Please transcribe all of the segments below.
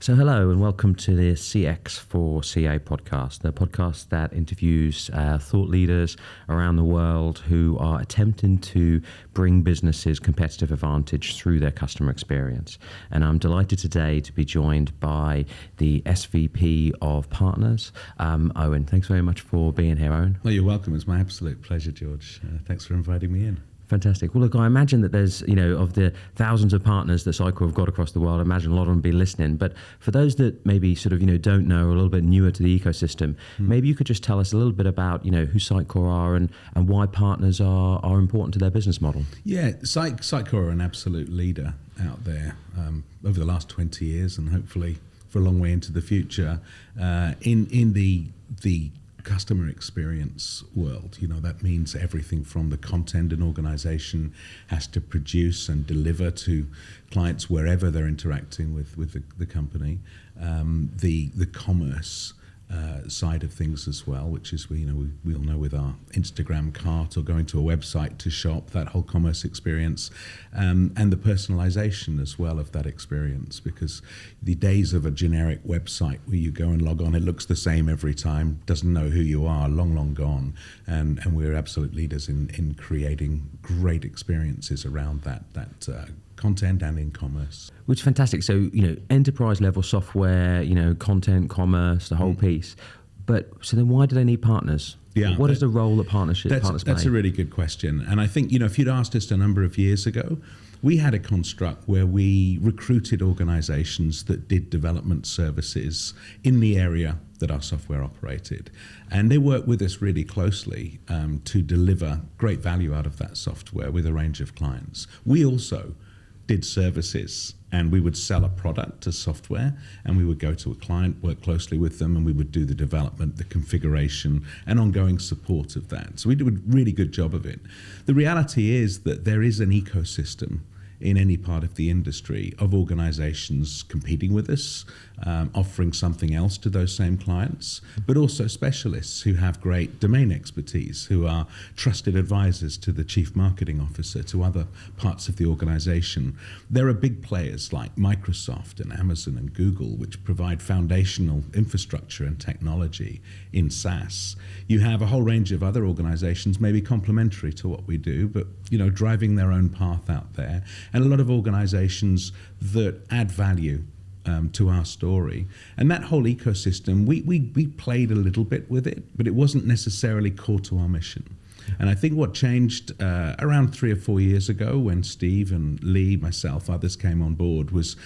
So hello and welcome to the CX for CA podcast, the podcast that interviews thought leaders around the world who are attempting to bring businesses competitive advantage through their customer experience. And I'm delighted today to be joined by the SVP of Partners, Owen. Thanks very much for being here, Owen. Well, you're welcome. It's my absolute pleasure, George. Thanks for inviting me in. Fantastic. Well, look, I imagine that there's, of the thousands of partners that Sitecore have got across the world, I imagine a lot of them be listening. But for those that maybe don't know, or a little bit newer to the ecosystem, maybe you could just tell us a little bit about, who Sitecore are and why partners are important to their business model. Yeah, Sitecore are an absolute leader out there over the last 20 years and hopefully for a long way into the future in the customer experience world. That means everything from the content an organization has to produce and deliver to clients wherever they're interacting with the company, the commerce side of things as well, which is we all know with our Instagram cart or going to a website to shop, that whole commerce experience, and the personalization as well of that experience, because the days of a generic website where you go and log on, it looks the same every time, doesn't know who you are, long gone, and we're absolute leaders in creating great experiences around that content and in commerce. Which is fantastic. So, enterprise level software, content, commerce, the whole piece. But so then why do they need partners? Yeah, what is the role that partners play? That's a really good question. And I think, if you'd asked us a number of years ago, we had a construct where we recruited organizations that did development services in the area that our software operated. And they worked with us really closely to deliver great value out of that software with a range of clients. We also did services, and we would sell a product as software, and we would go to a client, work closely with them, and we would do the development, the configuration, and ongoing support of that. So we do a really good job of it. The reality is that there is an ecosystem in any part of the industry of organizations competing with us, offering something else to those same clients, but also specialists who have great domain expertise, who are trusted advisors to the chief marketing officer, to other parts of the organization. There are big players like Microsoft and Amazon and Google, which provide foundational infrastructure and technology in SaaS. You have a whole range of other organizations, maybe complementary to what we do, but driving their own path out there. And a lot of organizations that add value to our story. And that whole ecosystem, we played a little bit with it, but it wasn't necessarily core to our mission. And I think what changed around 3 or 4 years ago when Steve and Lee, myself, others came on board was,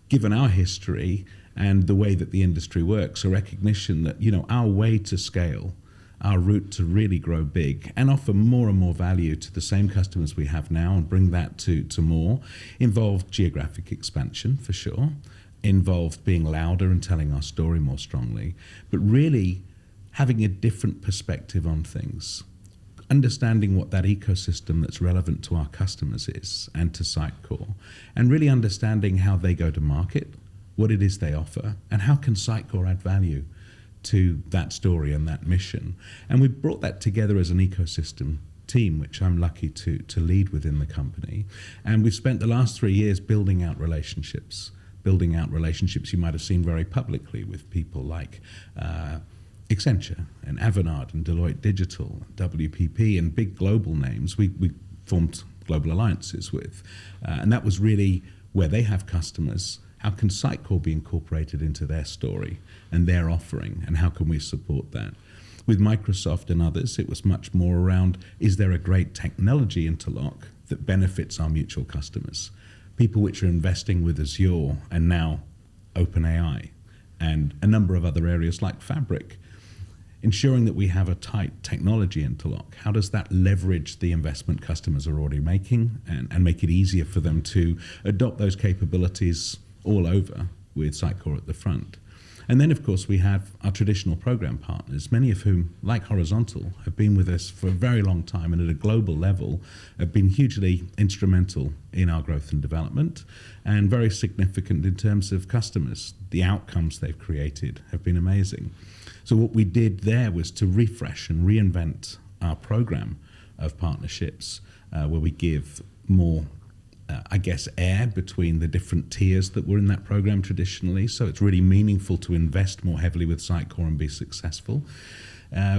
given our history and the way that the industry works, a recognition that, our way to scale, our route to really grow big and offer more and more value to the same customers we have now and bring that to more, involved geographic expansion for sure, involved being louder and telling our story more strongly, but really having a different perspective on things, understanding what that ecosystem that's relevant to our customers is and to Sitecore, and really understanding how they go to market, what it is they offer, and how can Sitecore add value to that story and that mission. And we brought that together as an ecosystem team, which I'm lucky to lead within the company. And we've spent the last 3 years building out relationships you might have seen very publicly with people like Accenture and Avanade and Deloitte Digital, WPP, and big global names we formed global alliances with. And that was really where they have customers. How can Sitecore be incorporated into their story and their offering, and how can we support that? With Microsoft and others, it was much more around, is there a great technology interlock that benefits our mutual customers? People which are investing with Azure and now OpenAI and a number of other areas like Fabric, ensuring that we have a tight technology interlock. How does that leverage the investment customers are already making and make it easier for them to adopt those capabilities all over with Sitecore at the front? And then, of course, we have our traditional program partners, many of whom, like Horizontal, have been with us for a very long time and at a global level have been hugely instrumental in our growth and development and very significant in terms of customers. The outcomes they've created have been amazing. So what we did there was to refresh and reinvent our program of partnerships where we give more I guess, air between the different tiers that were in that program traditionally. So it's really meaningful to invest more heavily with Sitecore and be successful.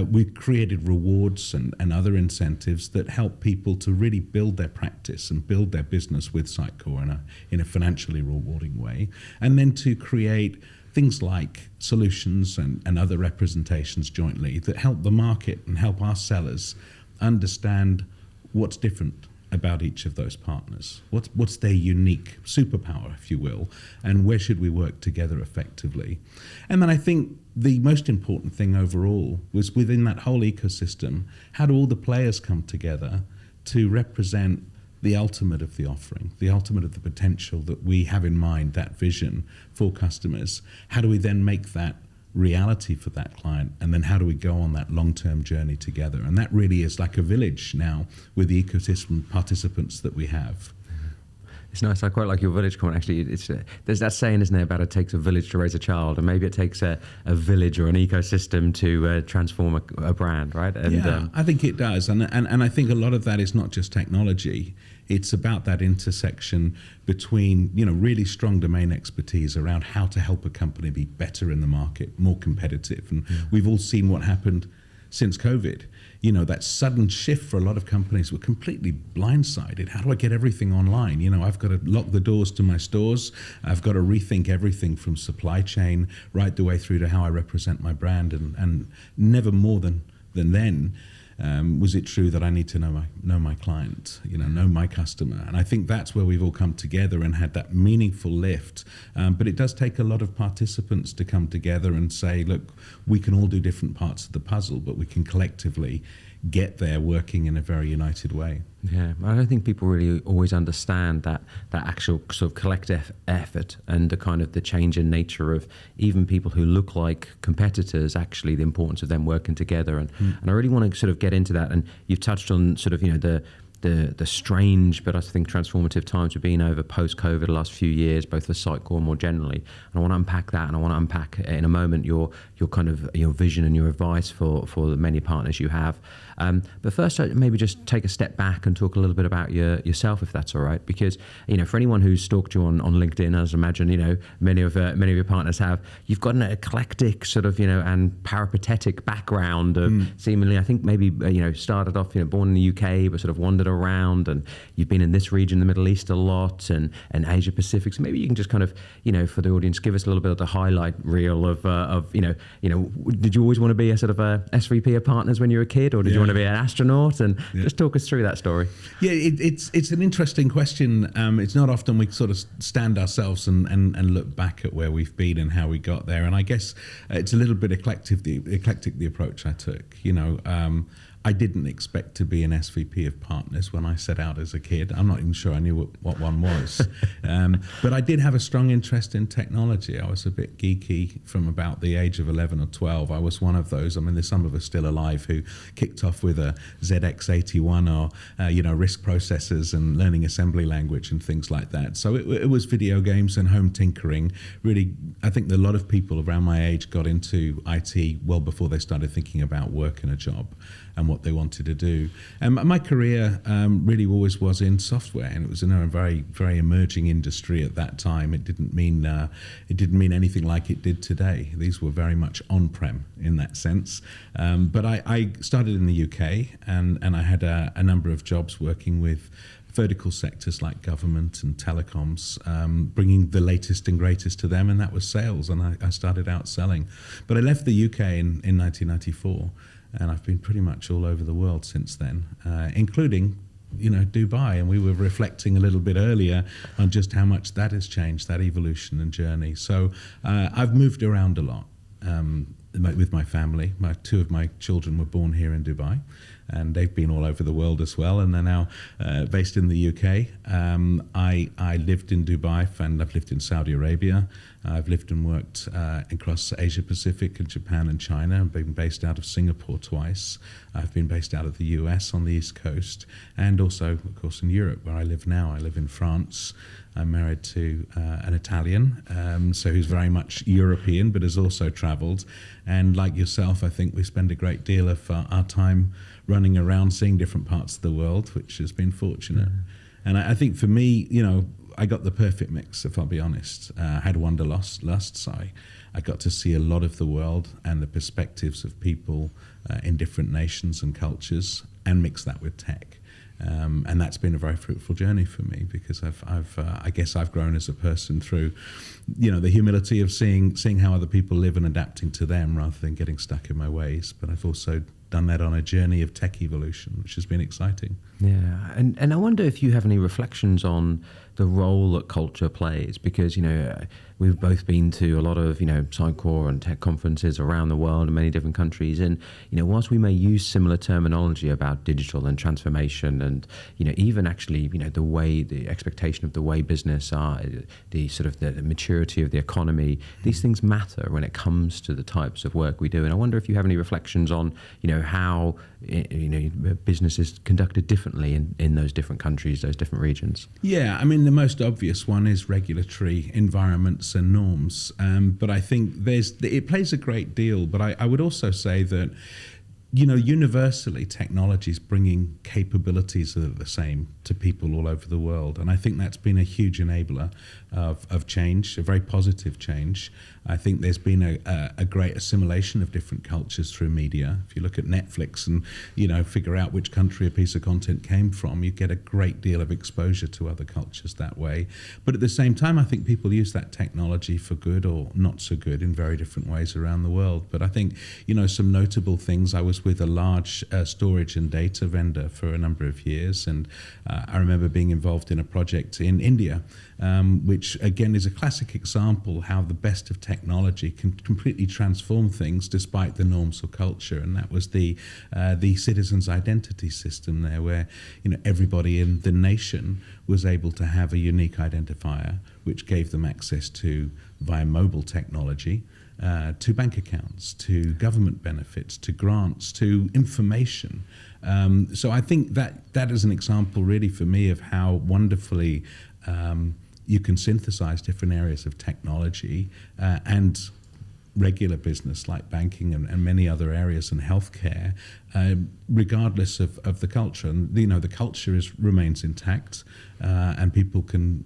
We've created rewards and other incentives that help people to really build their practice and build their business with Sitecore in a financially rewarding way. And then to create things like solutions and other representations jointly that help the market and help our sellers understand what's different about each of those partners. What's their unique superpower, if you will, and where should we work together effectively? And then I think the most important thing overall was within that whole ecosystem, how do all the players come together to represent the ultimate of the offering, the ultimate of the potential that we have in mind, that vision for customers? How do we then make that reality for that client, and then how do we go on that long-term journey together? And that really is like a village now with the ecosystem participants that we have. It's nice. I quite like your village comment. Actually, there's that saying, isn't there, about it takes a village to raise a child, and maybe it takes a village or an ecosystem to transform a brand, right? And, yeah, I think it does, and I think a lot of that is not just technology. It's about that intersection between, really strong domain expertise around how to help a company be better in the market, more competitive. And we've all seen what happened since COVID. That sudden shift for a lot of companies were completely blindsided. How do I get everything online? I've got to lock the doors to my stores. I've got to rethink everything from supply chain right the way through to how I represent my brand. And never more than then was it true that I need to know my client, know my customer. And I think that's where we've all come together and had that meaningful lift. But it does take a lot of participants to come together and say, look, we can all do different parts of the puzzle, but we can collectively get there working in a very united way. Yeah, I don't think people really always understand that actual sort of collective effort and the change in nature of even people who look like competitors, actually the importance of them working together. And I really want to sort of get into that. And you've touched on sort of, the strange but I think transformative times we've been over post-COVID the last few years, both for Sitecore and more generally. And I want to unpack that, and I want to unpack in a moment your vision and your advice for the many partners you have. But first, maybe just take a step back and talk a little bit about yourself, if that's all right. Because for anyone who's stalked you on LinkedIn, as I imagine many of your partners have, you've got an eclectic sort of and peripatetic background of seemingly, I think maybe started off born in the UK but sort of wandered around, and you've been in this region, the Middle East, a lot, and Asia Pacific. So maybe you can just kind of for the audience give us a little bit of the highlight reel of did you always want to be a sort of a SVP of partners when you were a kid, or did you want to be an astronaut? And just talk us through that story. Yeah, it's an interesting question. It's not often we sort of stand ourselves and look back at where we've been and how we got there. And I guess it's a little bit eclectic the approach I took. I didn't expect to be an SVP of partners when I set out as a kid. I'm not even sure I knew what one was. But I did have a strong interest in technology. I was a bit geeky from about the age of 11 or 12. I was one of those. I mean, there's some of us still alive who kicked off with a ZX81 or, RISC processors and learning assembly language and things like that. So it was video games and home tinkering. Really, I think a lot of people around my age got into IT well before they started thinking about work and a job and what they wanted to do. And my career really always was in software, and it was in a very, very emerging industry at that time. It didn't mean anything like it did today. These were very much on-prem in that sense. But I started in the UK, and I had a number of jobs working with vertical sectors like government and telecoms, bringing the latest and greatest to them, and that was sales, and I started out selling. But I left the UK in 1994, and I've been pretty much all over the world since then, including Dubai. And we were reflecting a little bit earlier on just how much that has changed, that evolution and journey. So I've moved around a lot with my family. Two of my children were born here in Dubai, and they've been all over the world as well, and they're now based in the UK. I lived in Dubai, and I've lived in Saudi Arabia. I've lived and worked across Asia Pacific and Japan and China. I've been based out of Singapore twice. I've been based out of the US on the East Coast, and also, of course, in Europe, where I live now. I live in France. I'm married to an Italian, so who's very much European, but has also traveled. And like yourself, I think we spend a great deal of our time running around, seeing different parts of the world, which has been fortunate. And I think for me, I got the perfect mix, if I'll be honest. I had wanderlust, so I got to see a lot of the world and the perspectives of people in different nations and cultures, and mix that with tech. And that's been a very fruitful journey for me, because I guess I've grown as a person through, the humility of seeing how other people live and adapting to them rather than getting stuck in my ways. But I've also done that on a journey of tech evolution, which has been exciting. Yeah, and I wonder if you have any reflections on the role that culture plays, because we've both been to a lot of Sitecore and tech conferences around the world in many different countries, and whilst we may use similar terminology about digital and transformation, and even actually the expectation of the way business are, the sort of the maturity of the economy, these things matter when it comes to the types of work we do. And I wonder if you have any reflections on how business is conducted differently in those different countries, those different regions. Yeah, I mean, the most obvious one is regulatory environments and norms. But I think it plays a great deal. But I would also say that, universally, technology is bringing capabilities that are the same to people all over the world. And I think that's been a huge enabler of change, a very positive change. I think there's been a great assimilation of different cultures through media. If you look at Netflix and, figure out which country a piece of content came from, you get a great deal of exposure to other cultures that way. But at the same time, I think people use that technology for good or not so good in very different ways around the world. But I think, some notable things. I was with a large storage and data vendor for a number of years, and I remember being involved in a project in India, which again is a classic example how the best of technology can completely transform things despite the norms of culture. And that was the citizens' identity system there, where everybody in the nation was able to have a unique identifier, which gave them access to, via mobile technology, to bank accounts, to government benefits, to grants, to information. So I think that is an example really for me of how wonderfully you can synthesize different areas of technology and regular business like banking and many other areas, and healthcare, regardless of the culture. And the culture remains intact, and people can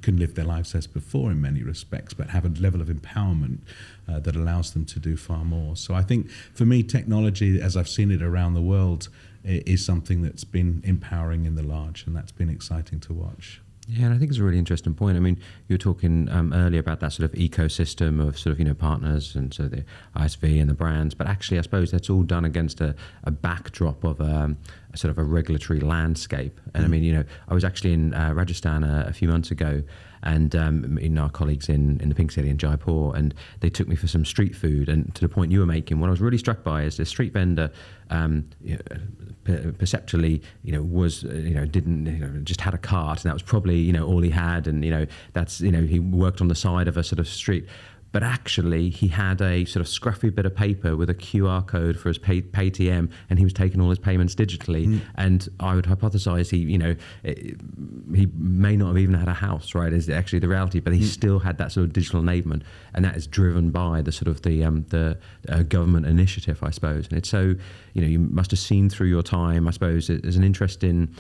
live their lives as before in many respects, but have a level of empowerment that allows them to do far more. So I think for me, technology, as I've seen it around the world, is something that's been empowering in the large, and that's been exciting to watch. Yeah, and I think it's a really interesting point. I mean, you were talking earlier about that sort of ecosystem of sort of, partners and so the ISV and the brands, but actually I suppose that's all done against a backdrop of a sort of a regulatory landscape. And I mean, I was actually in Rajasthan a few months ago, and our colleagues in the Pink City in Jaipur, and they took me for some street food. And to the point you were making, what I was really struck by is the street vendor perceptually, was, didn't, just had a cart, and that was probably, all he had, and that's, he worked on the side of a sort of street. But actually, he had a sort of scruffy bit of paper with a QR code for his PayTM, and he was taking all his payments digitally. And I would hypothesize he may not have even had a house, right? Is actually the reality, but he still had that sort of digital enablement, and that is driven by the sort of the government initiative, I suppose. And it's so, you must have seen through your time, I suppose, there's an interesting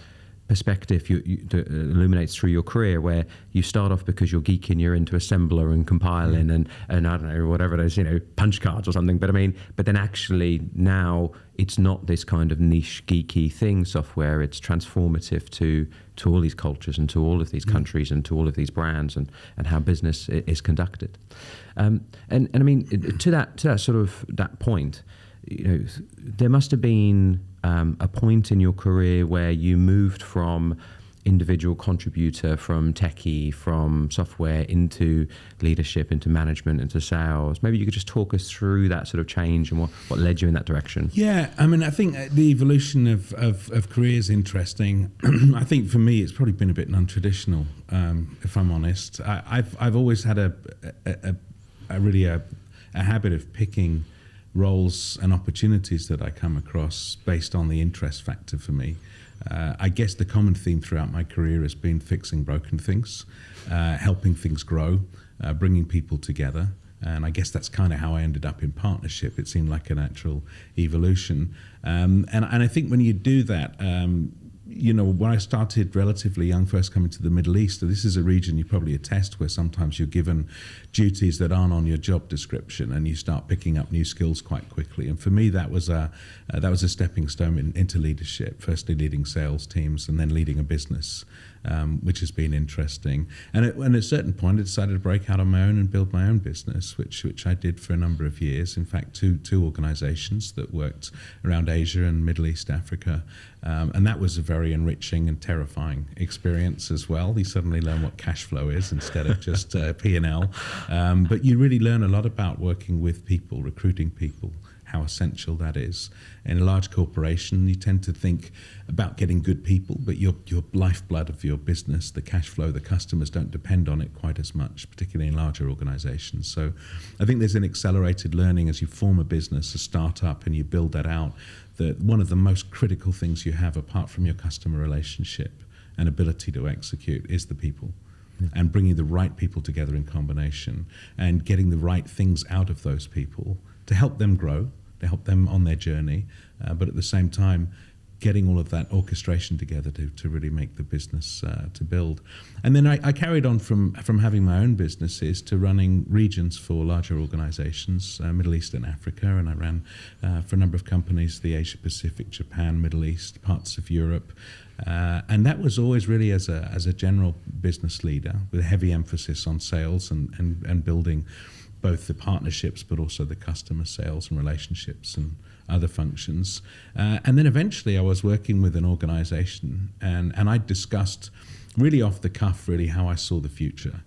perspective that illuminates through your career, where you start off because you're geeking, you're into assembler and compiling and I don't know, whatever it is, punch cards or something. But then actually now it's not this kind of niche geeky thing, software. It's transformative to all these cultures and to all of these countries and to all of these brands and how business is conducted. And I mean, to that sort of that point, there must have been a point in your career where you moved from individual contributor, from techie, from software into leadership, into management, into sales. Maybe you could just talk us through that sort of change and what led you in that direction. Yeah, I mean, I think the evolution of career is interesting. I think for me, it's probably been a bit non-traditional, if I'm honest. I've always had a habit of picking roles and opportunities that I come across based on the interest factor for me. I guess the common theme throughout my career has been fixing broken things, helping things grow, bringing people together. And I guess that's kind of how I ended up in partnership. It seemed like a natural evolution. And I think when you do that, when I started relatively young, first coming to the Middle East, this is a region you probably attest where sometimes you're given duties that aren't on your job description, and you start picking up new skills quite quickly. And for me, that was a stepping stone into leadership. Firstly, leading sales teams, and then leading a business, which has been interesting. And at a certain point, I decided to break out on my own and build my own business, which I did for a number of years. In fact, two organizations that worked around Asia and Middle East, Africa. And that was a very enriching and terrifying experience as well. You suddenly learn what cash flow is instead of just P&L. But you really learn a lot about working with people, recruiting people, how essential that is. In a large corporation, you tend to think about getting good people, but your lifeblood of your business, the cash flow, the customers don't depend on it quite as much, particularly in larger organizations. So I think there's an accelerated learning as you form a business, a startup, and you build that out, that one of the most critical things you have, apart from your customer relationship and ability to execute, is the people. And bringing the right people together in combination and getting the right things out of those people to help them grow, to help them on their journey, but at the same time, getting all of that orchestration together to really make the business to build. And then I carried on from having my own businesses to running regions for larger organizations, Middle East and Africa, and I ran for a number of companies, the Asia Pacific, Japan, Middle East, parts of Europe. And that was always really as a general business leader with a heavy emphasis on sales and building both the partnerships but also the customer sales and relationships and other functions. And then eventually I was working with an organization and I discussed really off the cuff really how I saw the future,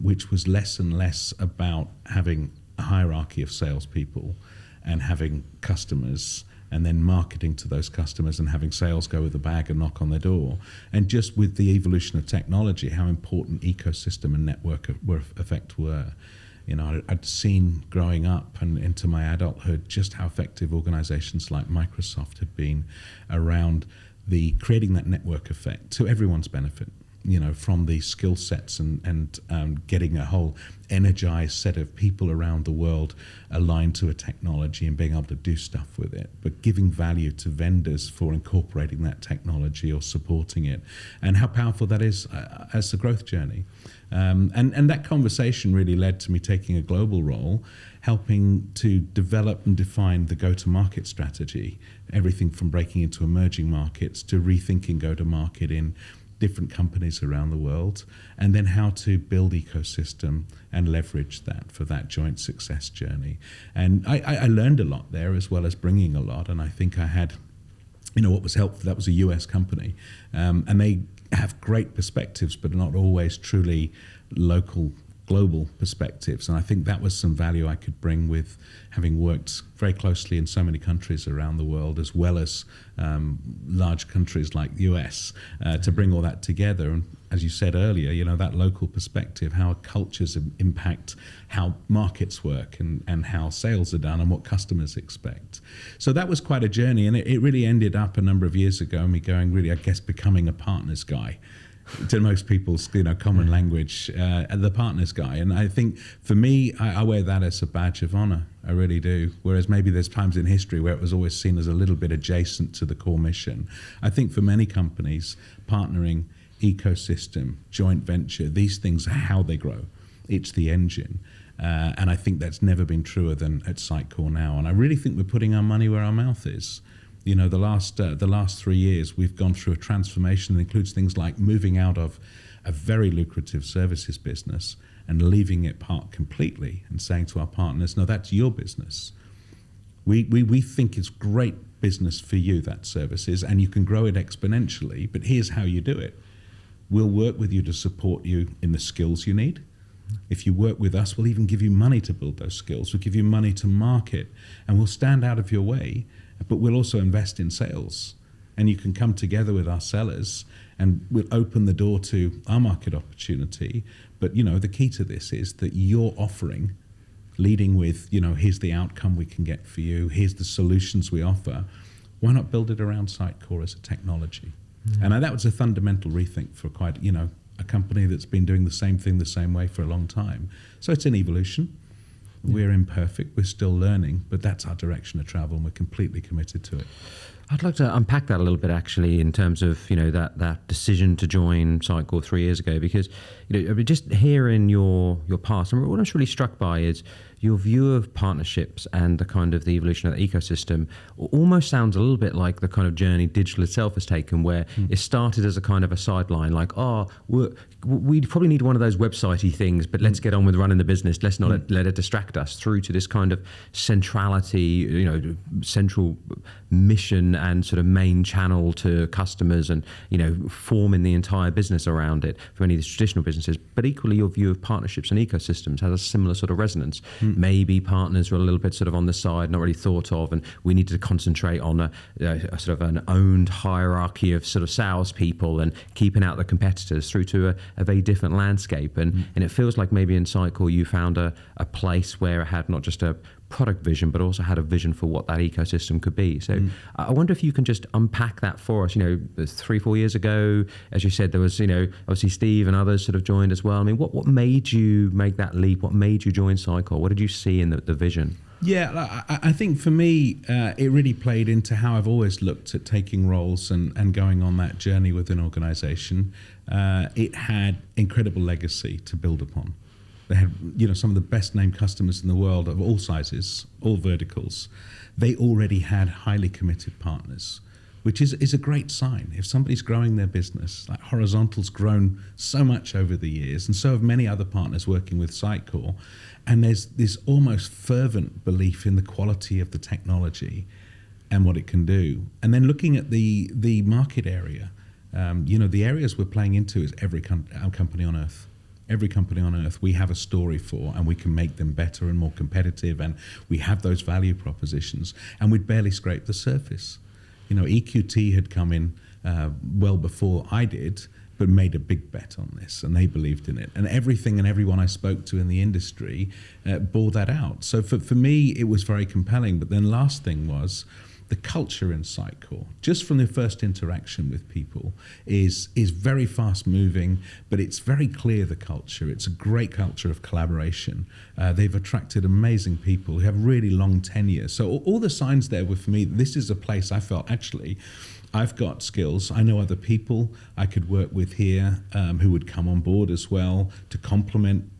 which was less and less about having a hierarchy of salespeople and having customers and then marketing to those customers and having sales go with a bag and knock on their door. And just with the evolution of technology, how important ecosystem and network effect were. I'd seen growing up and into my adulthood just how effective organizations like Microsoft had been around creating that network effect to everyone's benefit. From the skill sets and getting a whole energized set of people around the world aligned to a technology and being able to do stuff with it, but giving value to vendors for incorporating that technology or supporting it, and how powerful that is as a growth journey. And that conversation really led to me taking a global role, helping to develop and define the go-to-market strategy, everything from breaking into emerging markets to rethinking go-to-market in different companies around the world, and then how to build ecosystem and leverage that for that joint success journey. And I learned a lot there as well as bringing a lot, and I think I had, what was helpful, that was a US company, and they have great perspectives but not always truly local, global perspectives, and I think that was some value I could bring with having worked very closely in so many countries around the world, as well as large countries like the US, to bring all that together. And as you said earlier, that local perspective, how cultures impact how markets work and how sales are done and what customers expect. So that was quite a journey, and it really ended up a number of years ago, me going really, I guess, becoming a partners guy. To most people's common language, the partners guy. And I think for me, I wear that as a badge of honor. I really do. Whereas maybe there's times in history where it was always seen as a little bit adjacent to the core mission. I think for many companies, partnering, ecosystem, joint venture, these things are how they grow. It's the engine. And I think that's never been truer than at Sitecore now. And I really think we're putting our money where our mouth is. The last 3 years, we've gone through a transformation that includes things like moving out of a very lucrative services business and leaving it parked completely and saying to our partners, no, that's your business. We think it's great business for you, that service is, and you can grow it exponentially, but here's how you do it. We'll work with you to support you in the skills you need. If you work with us, we'll even give you money to build those skills. We'll give you money to market, and we'll stand out of your way, but we'll also invest in sales. And you can come together with our sellers and we'll open the door to our market opportunity. But, the key to this is that you're offering, leading with, here's the outcome we can get for you. Here's the solutions we offer. Why not build it around Sitecore as a technology? Mm-hmm. And that was a fundamental rethink for quite, a company that's been doing the same thing the same way for a long time. So it's an evolution. We're imperfect, we're still learning, but that's our direction of travel and we're completely committed to it. I'd like to unpack that a little bit, actually, in terms of that decision to join Sitecore 3 years ago, because just hearing your past, and what I was really struck by is your view of partnerships and the kind of the evolution of the ecosystem almost sounds a little bit like the kind of journey digital itself has taken, where it started as a kind of a sideline, like, we probably need one of those website-y things, but let's get on with running the business. Let's not let it distract us, through to this kind of centrality, central mission and sort of main channel to customers, and forming the entire business around it for many of these traditional businesses. But equally, your view of partnerships and ecosystems has a similar sort of resonance. Maybe partners were a little bit sort of on the side, not really thought of, and we needed to concentrate on a sort of an owned hierarchy of sort of salespeople and keeping out the competitors, through to a very different landscape. And it feels like maybe in Sitecore you found a place where it had not just a product vision, but also had a vision for what that ecosystem could be. So I wonder if you can just unpack that for us. 3-4 years ago, as you said, there was, obviously Steve and others sort of joined as well. I mean, what made you make that leap? What made you join Sitecore? What did you see in the vision? Yeah, I think for me, it really played into how I've always looked at taking roles and going on that journey with an organization. It had incredible legacy to build upon. They had, some of the best named customers in the world of all sizes, all verticals. They already had highly committed partners, which is a great sign. If somebody's growing their business, like Horizontal's grown so much over the years, and so have many other partners working with Sitecore, and there's this almost fervent belief in the quality of the technology and what it can do. And then looking at the market area, the areas we're playing into is every company on earth. Every company on earth we have a story for, and we can make them better and more competitive, and we have those value propositions, and we'd barely scraped the surface. EQT had come in well before I did, but made a big bet on this, and they believed in it. And everything and everyone I spoke to in the industry bore that out. So for me, it was very compelling. But then last thing was, the culture in Sitecore, just from the first interaction with people, is very fast moving, but it's very clear, the culture. It's a great culture of collaboration. They've attracted amazing people who have really long tenure. So all the signs there were, for me, this is a place I felt, actually, I've got skills. I know other people I could work with here who would come on board as well to complement.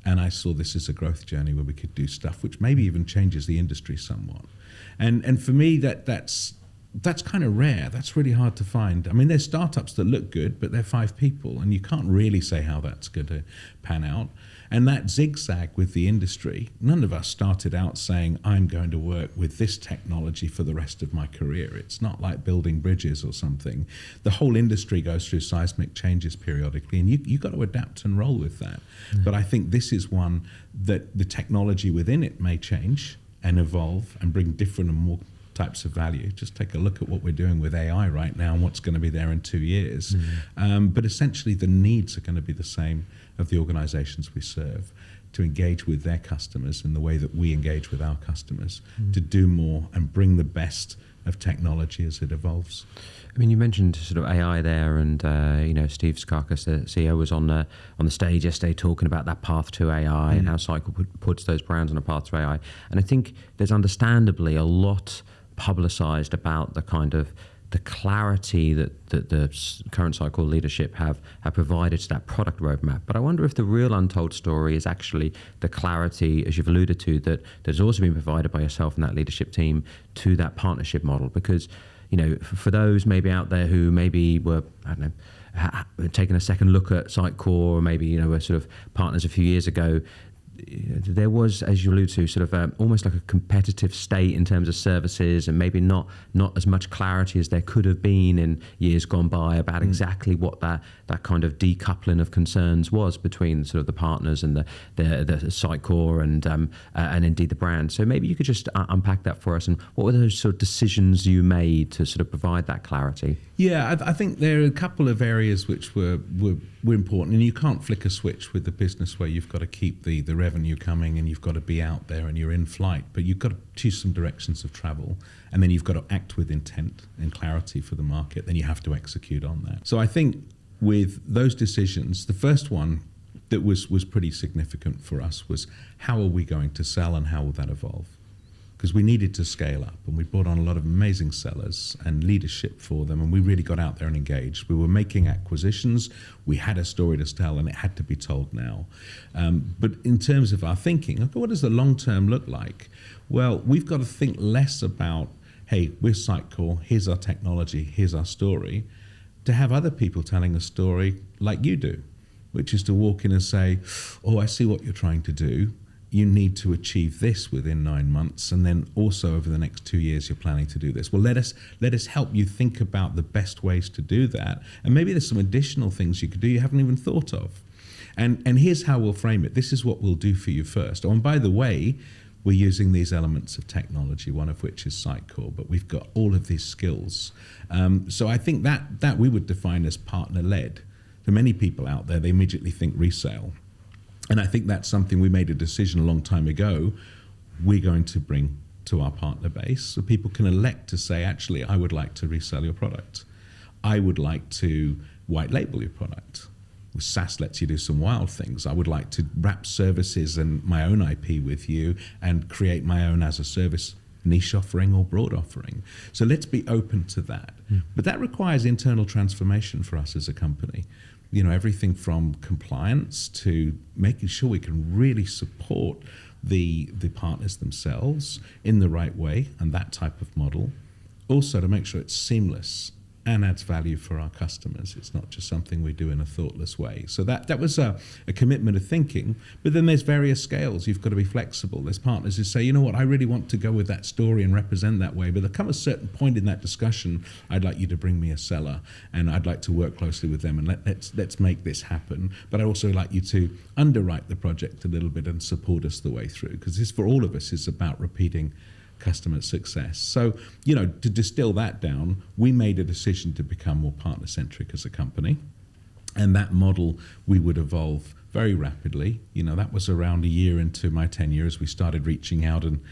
And I saw this as a growth journey where we could do stuff which maybe even changes the industry somewhat. And for me, that's kind of rare. That's really hard to find. I mean, there's startups that look good, but they're 5 people, and you can't really say how that's going to pan out. And that zigzag with the industry, none of us started out saying, I'm going to work with this technology for the rest of my career. It's not like building bridges or something. The whole industry goes through seismic changes periodically, and you've got to adapt and roll with that. But I think this is one that the technology within it may change and evolve and bring different and more types of value. Just take a look at what we're doing with AI right now and what's going to be there in 2 years. But essentially the needs are going to be the same of the organizations we serve, to engage with their customers in the way that we engage with our customers, to do more and bring the best of technology as it evolves. I mean, you mentioned sort of AI there, and Steve Skarkas, the CEO, was on the stage yesterday talking about that path to AI and how Sitecore puts those brands on a path to AI. And I think there's understandably a lot publicized about the kind of the clarity that the current Sitecore leadership have provided to that product roadmap. But I wonder if the real untold story is actually the clarity, as you've alluded to, that has also been provided by yourself and that leadership team to that partnership model. Because, for those maybe out there who maybe were, I don't know, taking a second look at Sitecore, or maybe, were sort of partners a few years ago, there was, as you allude to, sort of almost like a competitive state in terms of services, and maybe not as much clarity as there could have been in years gone by about exactly what that kind of decoupling of concerns was between sort of the partners and the Sitecore and indeed the brand. So maybe you could just unpack that for us, and what were those sort of decisions you made to sort of provide that clarity? Yeah, I think there are a couple of areas which were important, and you can't flick a switch with the business where you've got to keep the revenue coming and you've got to be out there and you're in flight, but you've got to choose some directions of travel, and then you've got to act with intent and clarity for the market. Then you have to execute on that. So I think with those decisions, the first one that was pretty significant for us was, how are we going to sell and how will that evolve? because we needed to scale up, and we brought on a lot of amazing sellers and leadership for them, and we really got out there and engaged. We were making acquisitions, we had a story to tell, and it had to be told now. But in terms of our thinking, okay, what does the long term look like? Well, we've got to think less about, hey, we're Sitecore, here's our technology, here's our story, to have other people telling a story like you do, which is to walk in and say, oh, I see what you're trying to do. You need to achieve this within 9 months, and then also over the next 2 years you're planning to do this. Well, let us help you think about the best ways to do that, and maybe there's some additional things you could do you haven't even thought of. And here's how we'll frame it. This is what we'll do for you first. Oh, and by the way, we're using these elements of technology, one of which is Sitecore, but we've got all of these skills. So I think that we would define as partner-led. For many people out there, they immediately think resale. And I think that's something we made a decision a long time ago we're going to bring to our partner base, so people can elect to say, actually, I would like to resell your product. I would like to white label your product. SaaS lets you do some wild things. I would like to wrap services and my own IP with you and create my own as a service niche offering or broad offering. So let's be open to that. But that requires internal transformation for us as a company. You know, everything from compliance to making sure we can really support the partners themselves in the right way and that type of model. Also to make sure it's seamless and adds value for our customers. It's not just something we do in a thoughtless way. So that was a commitment of thinking. But then there's various scales. You've got to be flexible. There's partners who say, you know what, I really want to go with that story and represent that way. But there comes a certain point in that discussion, I'd like you to bring me a seller, and I'd like to work closely with them, and let's make this happen. But I'd also like you to underwrite the project a little bit and support us the way through, because this, for all of us, is about repeating customer success. So, you know, to distill that down, we made a decision to become more partner-centric as a company. And that model we would evolve very rapidly. You know, that was around a year into my tenure as we started reaching out and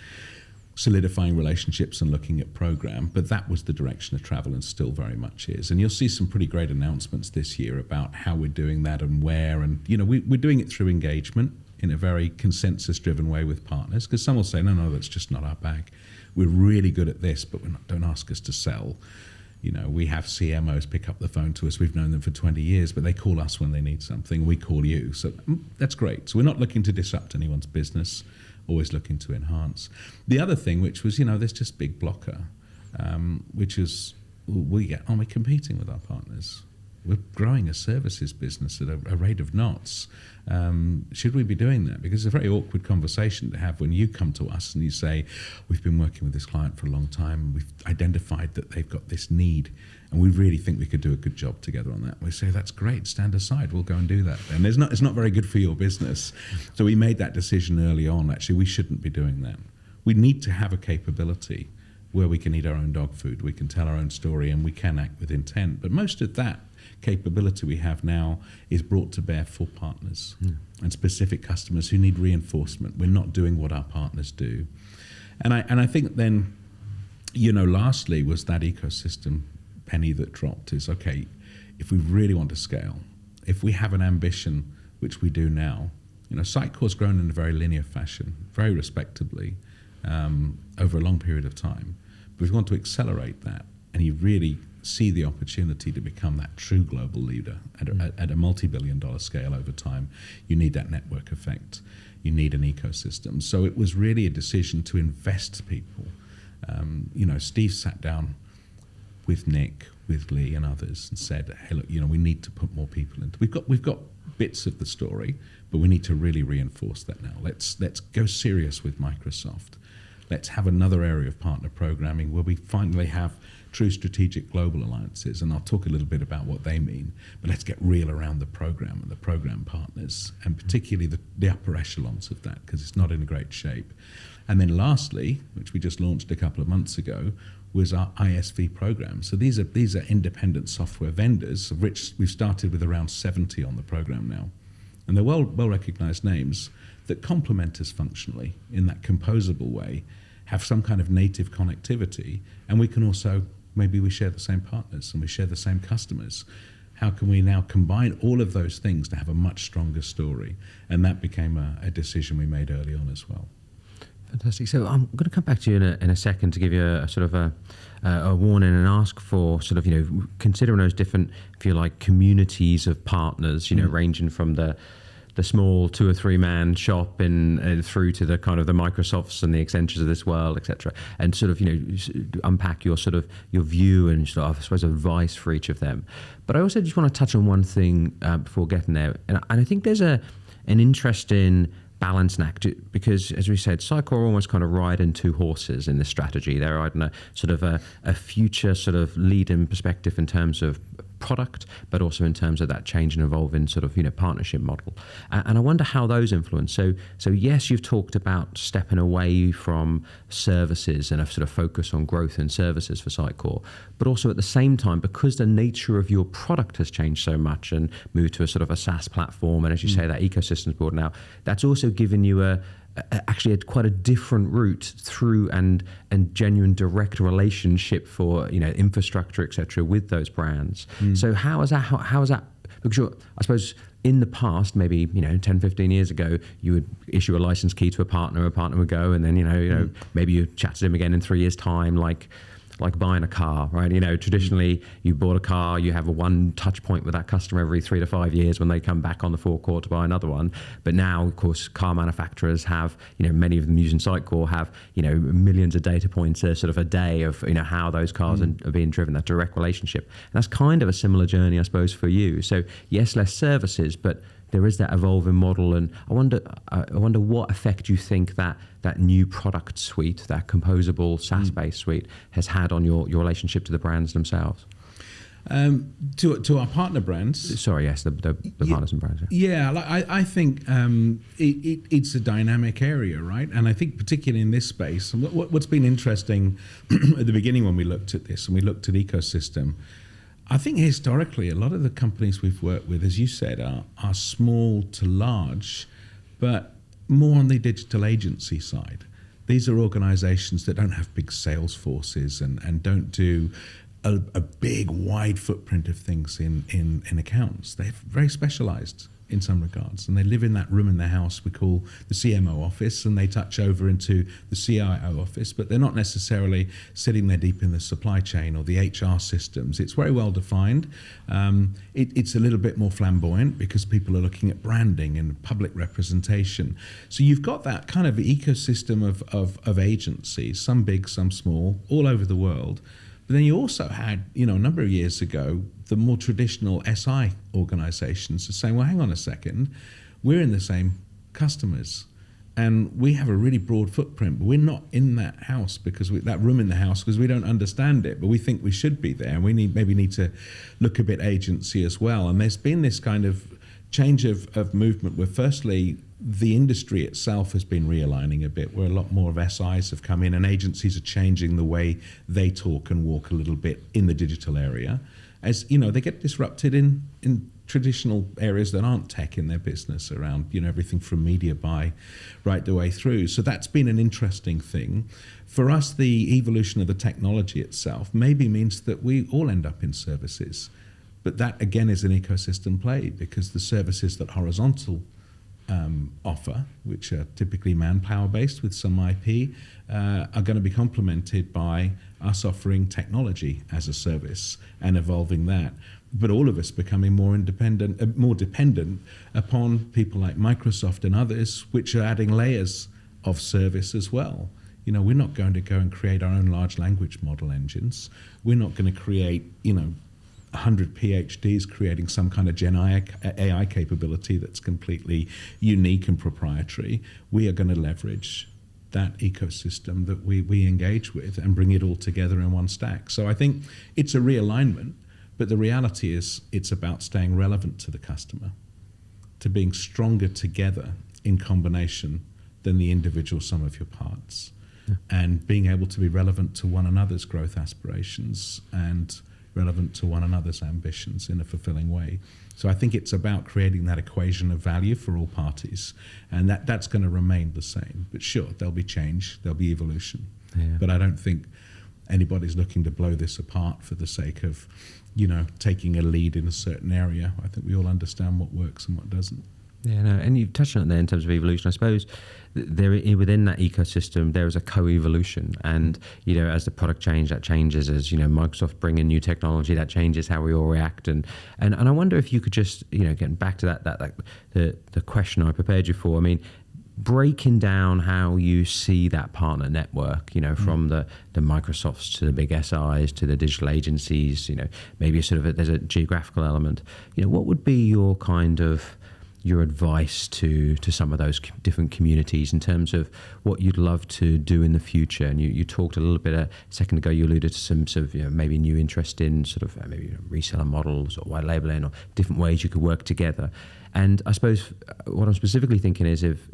solidifying relationships and looking at program. But that was the direction of travel, and still very much is. And you'll see some pretty great announcements this year about how we're doing that and where. And, you know, we're doing it through engagement in a very consensus-driven way with partners, because some will say, no, that's just not our bag. We're really good at this, but don't ask us to sell. You know, we have CMOs pick up the phone to us. We've known them for 20 years, but they call us when they need something. We call you. So that's great. So we're not looking to disrupt anyone's business, always looking to enhance. The other thing, which was, you know, there's just big blocker, which is we're competing with our partners. We're growing a services business at a rate of knots. Should we be doing that? Because it's a very awkward conversation to have when you come to us and you say, we've been working with this client for a long time, we've identified that they've got this need, and we really think we could do a good job together on that. We say, that's great, stand aside, we'll go and do that. And it's not very good for your business. So we made that decision early on, actually, we shouldn't be doing that. We need to have a capability where we can eat our own dog food, we can tell our own story, and we can act with intent. But most of that capability we have now is brought to bear for partners and specific customers who need reinforcement. We're not doing what our partners do. And I think then, you know, lastly was that ecosystem penny that dropped is, okay, if we really want to scale, if we have an ambition, which we do now, you know, Sitecore's grown in a very linear fashion, very respectably, over a long period of time. But if we want to accelerate that, and you really see the opportunity to become that true global leader at a multi-billion-dollar scale over time, you need that network effect. You need an ecosystem. So it was really a decision to invest people. You know, Steve sat down with Nick, with Lee and others and said, hey, look, you know, we need to put more people into. We've got bits of the story, but we need to really reinforce that now. Let's go serious with Microsoft. Let's have another area of partner programming where we finally have true strategic global alliances, and I'll talk a little bit about what they mean, but let's get real around the program and the program partners, and particularly the upper echelons of that, because it's not in great shape. And then lastly, which we just launched a couple of months ago, was our ISV program. So these are independent software vendors, of which we've started with around 70 on the program now. And they're well-recognized names that complement us functionally in that composable way, have some kind of native connectivity, and we can also, maybe we share the same partners and we share the same customers. How can we now combine all of those things to have a much stronger story? And that became a decision we made early on as well. Fantastic. So I'm going to come back to you in a second to give you a sort of a warning and ask for sort of, considering those different, if you like, communities of partners, ranging from the small 2 or 3 man shop and through to the kind of the Microsofts and the Accentures of this world, etc., and sort of unpack your sort of your view and sort of, I suppose, advice for each of them. But I also just want to touch on one thing before getting there, and I think there's an interesting balance and act, because as we said, Sitecore almost kind of ride in 2 horses in this strategy. They're riding a sort of a future sort of lead-in perspective in terms of product, but also in terms of that change and evolving sort of partnership model. And I wonder how those influence. So yes, you've talked about stepping away from services and a sort of focus on growth in services for Sitecore, but also at the same time, because the nature of your product has changed so much and moved to a sort of a SaaS platform, and as you say, that ecosystem's broad now, that's also given you actually quite a different route through and genuine direct relationship for infrastructure, etc., with those brands. So how is that? Because I suppose in the past, maybe 10, 15 years ago, you would issue a license key to a partner would go, and then maybe you chat to them again in 3 years' time, like buying a car, right? Traditionally, you bought a car, you have a one touch point with that customer every 3 to 5 years when they come back on the forecourt to buy another one. But now, of course, car manufacturers have, many of them using Sitecore have, millions of data points sort of a day of, how those cars are being driven, that direct relationship. And that's kind of a similar journey, I suppose, for you. So yes, less services, but there is that evolving model, and I wonder what effect you think that new product suite, that composable SaaS-based suite, has had on your relationship to the brands themselves. To our partner brands. Sorry, yes, the partners and brands. Yeah, I think it's a dynamic area, right? And I think particularly in this space, what's been interesting at the beginning when we looked at this and we looked at ecosystem, I think historically a lot of the companies we've worked with, as you said, are small to large, but more on the digital agency side. These are organizations that don't have big sales forces and don't do a big, wide footprint of things in accounts. They're very specialized in some regards, and they live in that room in the house we call the CMO office, and they touch over into the CIO office, but they're not necessarily sitting there deep in the supply chain or the HR systems. It's very well defined. It's a little bit more flamboyant because people are looking at branding and public representation. So you've got that kind of ecosystem of agencies, some big, some small, all over the world. But then you also had, a number of years ago, the more traditional SI organizations are saying, well, hang on a second, we're in the same customers and we have a really broad footprint, but we're not in that house that room in the house because we don't understand it, but we think we should be there. And we maybe need to look a bit agency as well. And there's been this kind of change of movement where firstly, the industry itself has been realigning a bit, where a lot more of SIs have come in and agencies are changing the way they talk and walk a little bit in the digital area. As they get disrupted in traditional areas that aren't tech in their business around, everything from media buy right the way through. So that's been an interesting thing. For us, the evolution of the technology itself maybe means that we all end up in services. But that, again, is an ecosystem play because the services that horizontal offer, which are typically manpower-based with some IP, are going to be complemented by us offering technology as a service and evolving that. But all of us becoming more independent, more dependent upon people like Microsoft and others, which are adding layers of service as well. We're not going to go and create our own large language model engines. We're not going to create, 100 PhDs creating some kind of Gen AI capability that's completely unique and proprietary. We are going to leverage that ecosystem that we engage with and bring it all together in one stack. So I think it's a realignment, but the reality is it's about staying relevant to the customer, to being stronger together in combination than the individual sum of your parts, and being able to be relevant to one another's growth aspirations and relevant to one another's ambitions in a fulfilling way. So I think it's about creating that equation of value for all parties, and that's going to remain the same. But sure, there'll be change, there'll be evolution. Yeah. But I don't think anybody's looking to blow this apart for the sake of, taking a lead in a certain area. I think we all understand what works and what doesn't. Yeah, no, and you've touched on it there in terms of evolution. I suppose there within that ecosystem there is a co-evolution, and as the product change, that changes. As Microsoft bring in new technology, that changes how we all react. And I wonder if you could just getting back to that the question I prepared you for. I mean, breaking down how you see that partner network, from the Microsofts to the big SIs to the digital agencies, maybe there's a geographical element. What would be your kind of your advice to some of those different communities in terms of what you'd love to do in the future? And you talked a little bit a second ago, you alluded to some sort of maybe new interest in maybe reseller models or white labeling or different ways you could work together. And I suppose what I'm specifically thinking is if,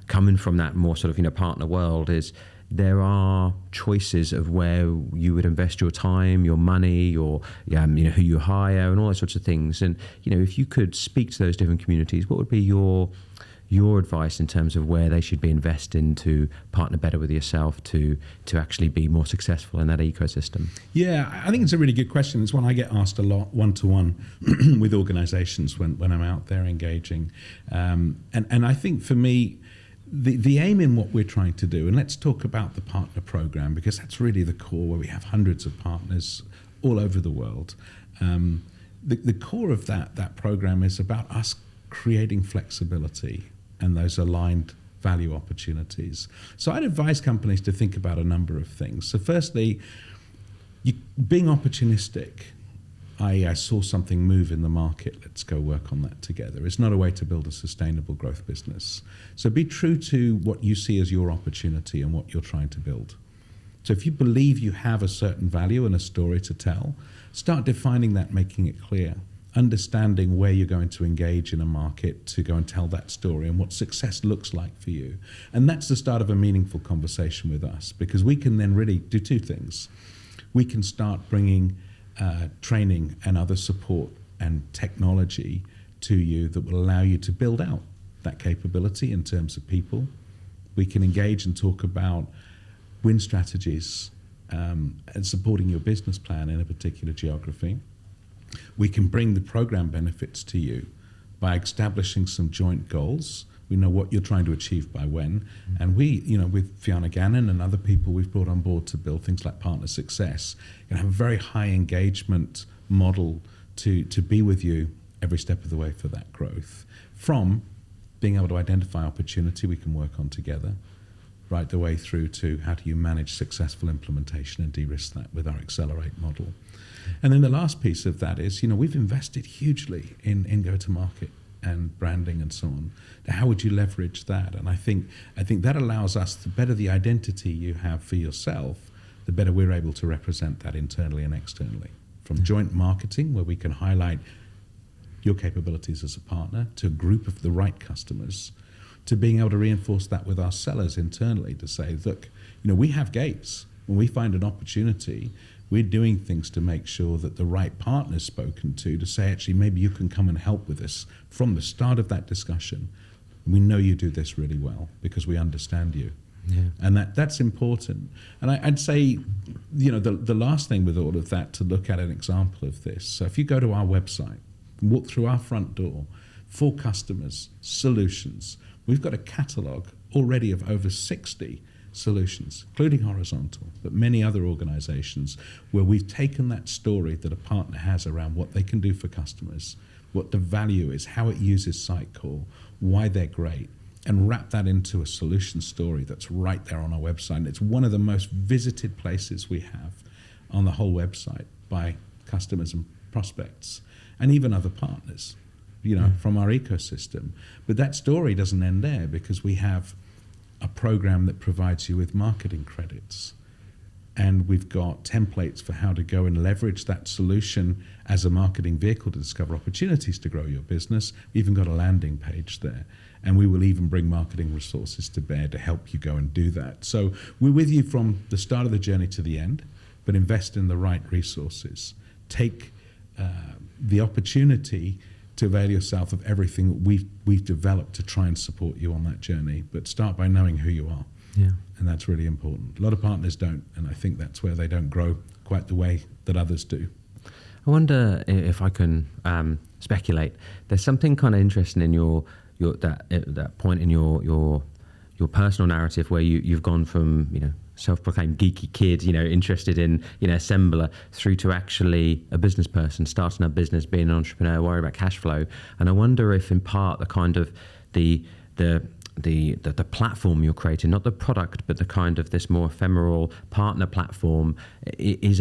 coming from that more sort of, partner world, is there are choices of where you would invest your time, your money, who you hire and all those sorts of things. And, if you could speak to those different communities, what would be your advice in terms of where they should be investing to partner better with yourself to actually be more successful in that ecosystem? Yeah, I think it's a really good question. It's one I get asked a lot one-to-one with organizations when I'm out there engaging. And I think for me, the aim in what we're trying to do, and let's talk about the partner program, because that's really the core where we have hundreds of partners all over the world. The core of that program is about us creating flexibility and those aligned value opportunities. So I'd advise companies to think about a number of things. So firstly, being opportunistic. I saw something move in the market, let's go work on that together. It's not a way to build a sustainable growth business. So be true to what you see as your opportunity and what you're trying to build. So if you believe you have a certain value and a story to tell, start defining that, making it clear, understanding where you're going to engage in a market to go and tell that story and what success looks like for you. And that's the start of a meaningful conversation with us, because we can then really do two things. We can start bringing training and other support and technology to you that will allow you to build out that capability in terms of people. We can engage and talk about win strategies and supporting your business plan in a particular geography. We can bring the program benefits to you by establishing some joint goals. We know what you're trying to achieve by when. And we, with Fiona Gannon and other people we've brought on board to build things like partner success, can have a very high engagement model to be with you every step of the way for that growth. From being able to identify opportunity we can work on together, right the way through to how do you manage successful implementation and de-risk that with our Accelerate model. And then the last piece of that is, we've invested hugely in go-to-market and branding and so on. How would you leverage that? And I think that allows us, the better the identity you have for yourself, the better we're able to represent that internally and externally. From joint marketing, where we can highlight your capabilities as a partner, to a group of the right customers, to being able to reinforce that with our sellers internally to say, look, we have gates. When we find an opportunity, we're doing things to make sure that the right partner's spoken to say, actually, maybe you can come and help with this from the start of that discussion. We know you do this really well because we understand you. Yeah. And that's important. And I'd say, the last thing with all of that, to look at an example of this. So if you go to our website, walk through our front door, for customers, solutions, we've got a catalog already of over 60 solutions, including horizontal, but many other organizations where we've taken that story that a partner has around what they can do for customers, what the value is, how it uses Sitecore, why they're great, and wrap that into a solution story that's right there on our website. And it's one of the most visited places we have on the whole website by customers and prospects, and even other partners, from our ecosystem. But that story doesn't end there, because we have a program that provides you with marketing credits. And we've got templates for how to go and leverage that solution as a marketing vehicle to discover opportunities to grow your business. We've even got a landing page there. And we will even bring marketing resources to bear to help you go and do that. So we're with you from the start of the journey to the end, but invest in the right resources. Take the opportunity to avail yourself of everything that we've developed to try and support you on that journey. But start by knowing who you are. Yeah. And that's really important. A lot of partners don't, and I think that's where they don't grow quite the way that others do. wonder if I can speculate. There's something kind of interesting in that point in your personal narrative where you've gone from self-proclaimed geeky kid, interested in assembler, through to actually a business person, starting a business, being an entrepreneur, worrying about cash flow. And I wonder if in part the kind of the platform you're creating, not the product, but the kind of this more ephemeral partner platform is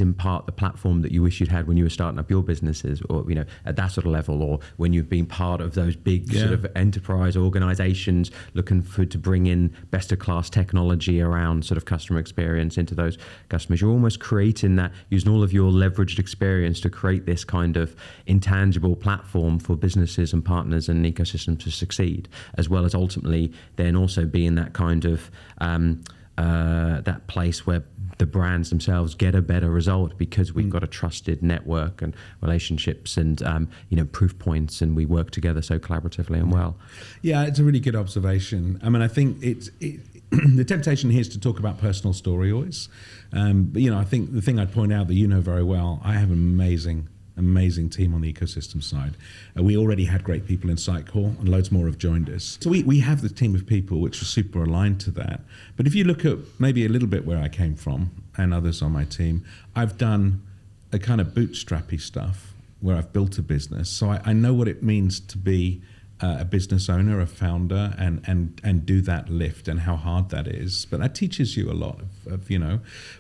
in part the platform that you wish you'd had when you were starting up your businesses, or at that sort of level, or when you've been part of those big sort of enterprise organizations looking to bring in best of class technology around sort of customer experience into those customers. You're almost creating that, using all of your leveraged experience to create this kind of intangible platform for businesses and partners and ecosystems to succeed, as well as ultimately then also being that kind of that place where the brands themselves get a better result because we've got a trusted network and relationships and proof points, and we work together so collaboratively and well. Yeah, it's a really good observation. I mean, I think the temptation here is to talk about personal story always, but I think the thing I'd point out that very well, I have an amazing team on the ecosystem side. We already had great people in Sitecore, and loads more have joined us. So we have the team of people which are super aligned to that. But if you look at maybe a little bit where I came from and others on my team, I've done a kind of bootstrappy stuff where I've built a business. So I know what it means to be a business owner, a founder, and do that lift, and how hard that is. But that teaches you a lot of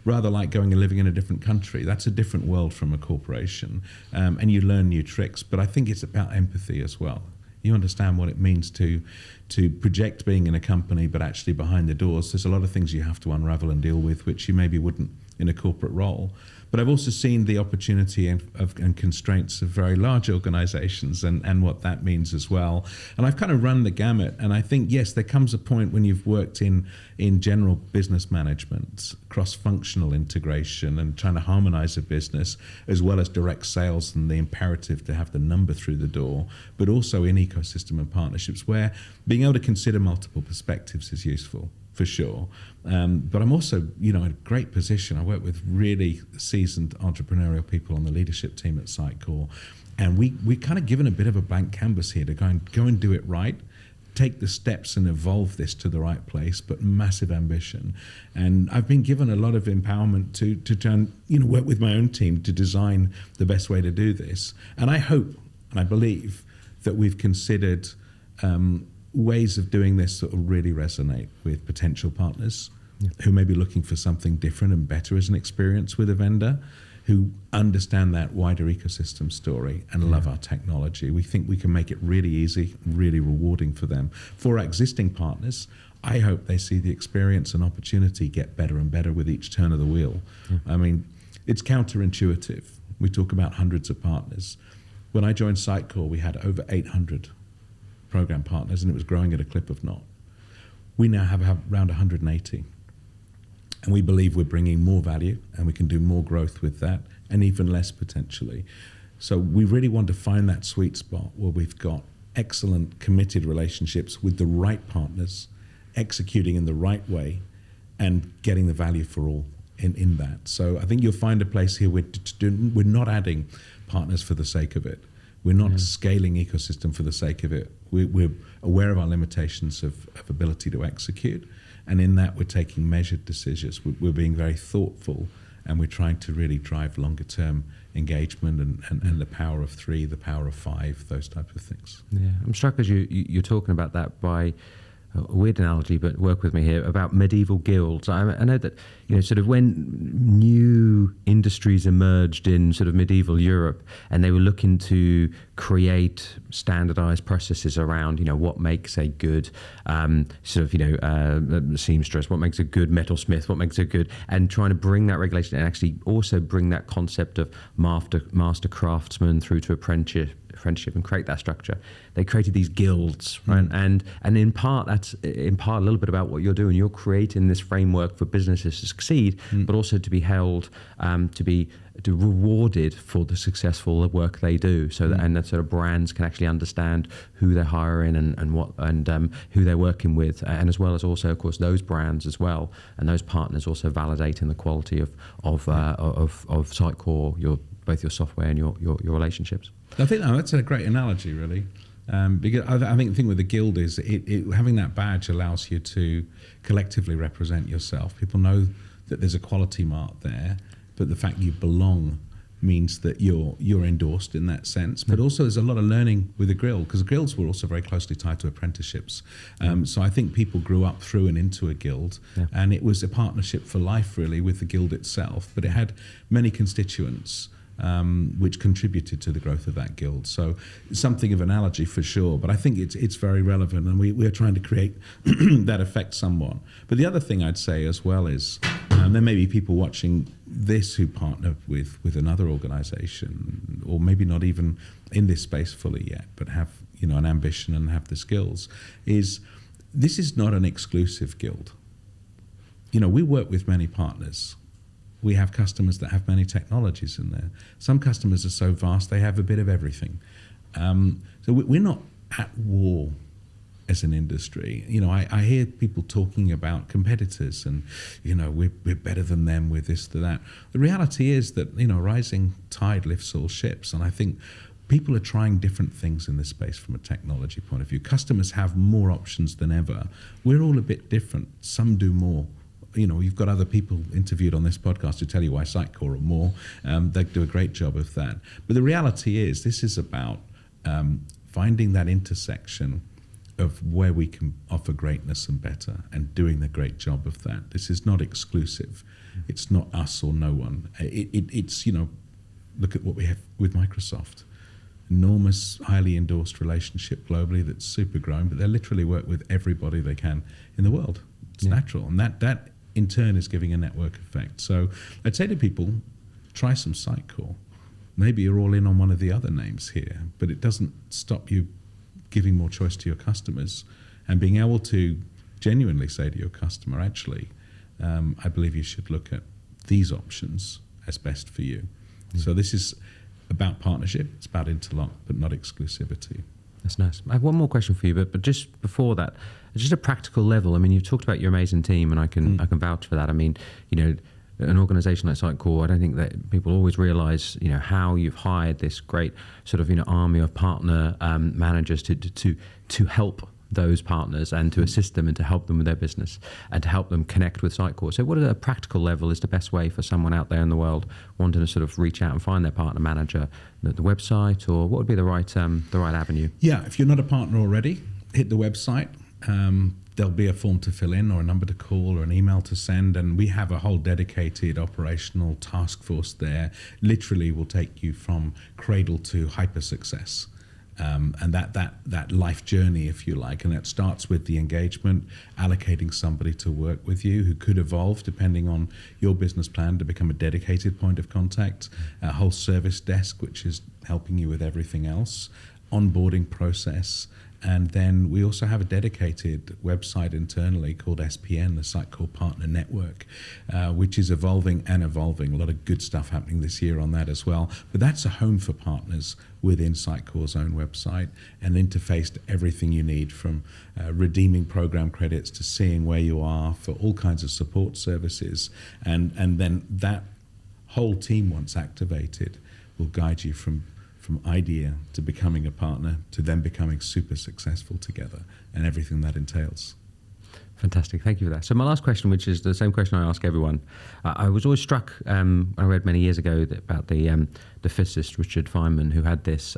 rather like going and living in a different country. That's a different world from a corporation, and you learn new tricks. But I think it's about empathy as well. You understand what it means to project being in a company, but actually behind the doors, there's a lot of things you have to unravel and deal with, which you maybe wouldn't in a corporate role. But I've also seen the opportunity and constraints of very large organizations and what that means as well. And I've kind of run the gamut. And I think, yes, there comes a point when you've worked in general business management, cross-functional integration, and trying to harmonize a business, as well as direct sales and the imperative to have the number through the door, but also in ecosystem and partnerships where being able to consider multiple perspectives is useful. For sure. But I'm also, in a great position. I work with really seasoned entrepreneurial people on the leadership team at Sitecore. And we're kind of given a bit of a blank canvas here to go and do it right, take the steps and evolve this to the right place, but massive ambition. And I've been given a lot of empowerment to try and, work with my own team to design the best way to do this. And I hope and I believe that we've considered ways of doing this that will really resonate with potential partners who may be looking for something different and better as an experience with a vendor, who understand that wider ecosystem story and love our technology. We think we can make it really easy, really rewarding for them. For our existing partners, I hope they see the experience and opportunity get better and better with each turn of the wheel. I mean, it's counterintuitive. We talk about hundreds of partners. When I joined Sitecore, we had over 800 program partners, and it was growing at a clip of knot. We now have around 180, and we believe we're bringing more value, and we can do more growth with that, and even less potentially. So we really want to find that sweet spot where we've got excellent, committed relationships with the right partners, executing in the right way, and getting the value for all in that. So I think you'll find a place here where we're not adding partners for the sake of it. We're not scaling ecosystem for the sake of it. We're aware of our limitations of ability to execute. And in that, we're taking measured decisions. We're being very thoughtful, and we're trying to really drive longer term engagement and the power of 3, the power of 5, those types of things. Yeah, I'm struck as you're talking about that by a weird analogy, but work with me here, about medieval guilds. I know that, sort of when new industries emerged in sort of medieval Europe, and they were looking to create standardized processes around, what makes a good seamstress, what makes a good metalsmith, what makes a good, and trying to bring that regulation and actually also bring that concept of master craftsman through to apprenticeship and create that structure. They created these guilds, right? And in part, that's a little bit about what you're doing. You're creating this framework for businesses to succeed, but also to be held, to be rewarded for the successful work they do, so that and that sort of brands can actually understand who they're hiring and who they're working with, and as well as also, of course, those brands as well, and those partners also validating the quality of Sitecore, your both your software and your relationships. I think that's a great analogy, really. Because I think the thing with the guild is having that badge allows you to collectively represent yourself. People know that there's a quality mark there, but the fact you belong means that you're endorsed in that sense. But also there's a lot of learning with the guild, because the guilds were also very closely tied to apprenticeships. So I think people grew up through and into a guild, and it was a partnership for life, really, with the guild itself. But it had many constituents which contributed to the growth of that guild. So something of analogy for sure, but I think it's very relevant, and we're trying to create that effect somewhat. But the other thing I'd say as well is there may be people watching this who partner with another organization, or maybe not even in this space fully yet, but have an ambition and have the skills. This is not an exclusive guild. We work with many partners. We have customers that have many technologies in there. Some customers are so vast, they have a bit of everything. So we're not at war as an industry. I hear people talking about competitors and, we're better than them with this, to that. The reality is that, rising tide lifts all ships. And I think people are trying different things in this space from a technology point of view. Customers have more options than ever. We're all a bit different. Some do more. You've got other people interviewed on this podcast who tell you why Sitecore are more. They do a great job of that. But the reality is, this is about finding that intersection of where we can offer greatness and better, and doing the great job of that. This is not exclusive. It's not us or no one. It's look at what we have with Microsoft. Enormous, highly endorsed relationship globally that's super growing, but they literally work with everybody they can in the world. It's natural, and that in turn is giving a network effect. So I'd say to people, try some Sitecore. Maybe you're all in on one of the other names here, but it doesn't stop you giving more choice to your customers and being able to genuinely say to your customer, actually, I believe you should look at these options as best for you. So this is about partnership, it's about interlock, but not exclusivity. That's nice. I have one more question for you, but just before that, just a practical level. I mean, you've talked about your amazing team, and I can vouch for that. I mean, an organisation like Sitecore, I don't think that people always realise, how you've hired this great sort of army of partner managers to help those partners and to assist them and to help them with their business and to help them connect with Sitecore. So what at a practical level is the best way for someone out there in the world wanting to sort of reach out and find their partner manager, the website, or what would be the right avenue? Yeah, if you're not a partner already, hit the website. There'll be a form to fill in, or a number to call, or an email to send, and we have a whole dedicated operational task force there. Literally will take you from cradle to hyper success. And that life journey, if you like, and that starts with the engagement, allocating somebody to work with you who could evolve depending on your business plan to become a dedicated point of contact, a whole service desk which is helping you with everything else, onboarding process. And then we also have a dedicated website internally called SPN, the Sitecore Partner Network, which is evolving and evolving. A lot of good stuff happening this year on that as well. But that's a home for partners within Sitecore's own website, and interface to everything you need, from redeeming program credits to seeing where you are for all kinds of support services. And then that whole team, once activated, will guide you from idea to becoming a partner to then becoming super successful together, and everything that entails. Fantastic, thank you for that. So my last question, which is the same question I ask everyone, I was always struck, I read many years ago about the physicist Richard Feynman, who had this,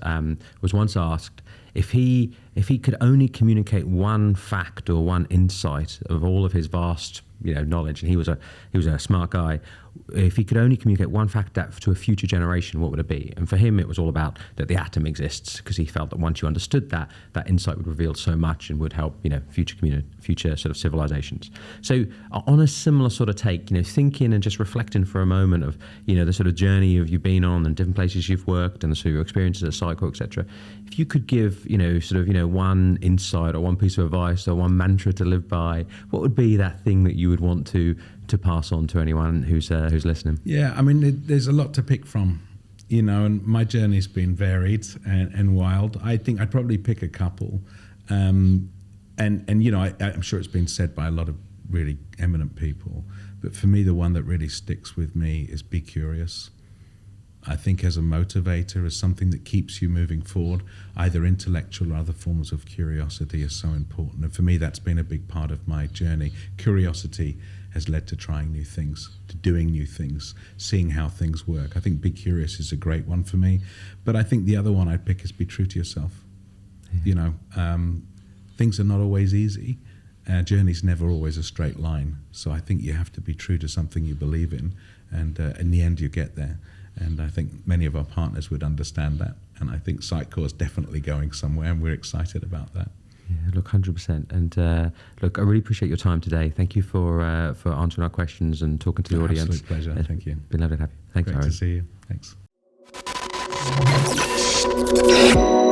was once asked if he could only communicate one fact or one insight of all of his vast knowledge, and he was a smart guy. If he could only communicate one fact to a future generation, what would it be? And for him, it was all about that the atom exists, because he felt that once you understood that insight would reveal so much and would help future sort of civilizations. So on a similar sort of take, thinking and just reflecting for a moment of the sort of journey you've been on and different places you've worked and sort of your experiences at Sitecore, etc. If you could give one insight or one piece of advice or one mantra to live by, what would be that thing that you would want to pass on to anyone who's listening? Yeah, I mean, there's a lot to pick from, and my journey's been varied and wild. I think I'd probably pick a couple, and I'm sure it's been said by a lot of really eminent people, but for me, the one that really sticks with me is be curious. I think as a motivator, as something that keeps you moving forward, either intellectual or other forms of curiosity is so important. And for me, that's been a big part of my journey. Curiosity has led to trying new things, to doing new things, seeing how things work. I think Be Curious is a great one for me. But I think the other one I'd pick is Be True to Yourself. Yeah. Things are not always easy. Our journey's never always a straight line. So I think you have to be true to something you believe in. And in the end, you get there. And I think many of our partners would understand that. And I think Sitecore is definitely going somewhere, and we're excited about that. Yeah, look, 100%. And look, I really appreciate your time today. Thank you for answering our questions and talking to the audience. Absolute pleasure. Thank you. Been lovely to have you. Thanks, Great Owen. to see you. Thanks.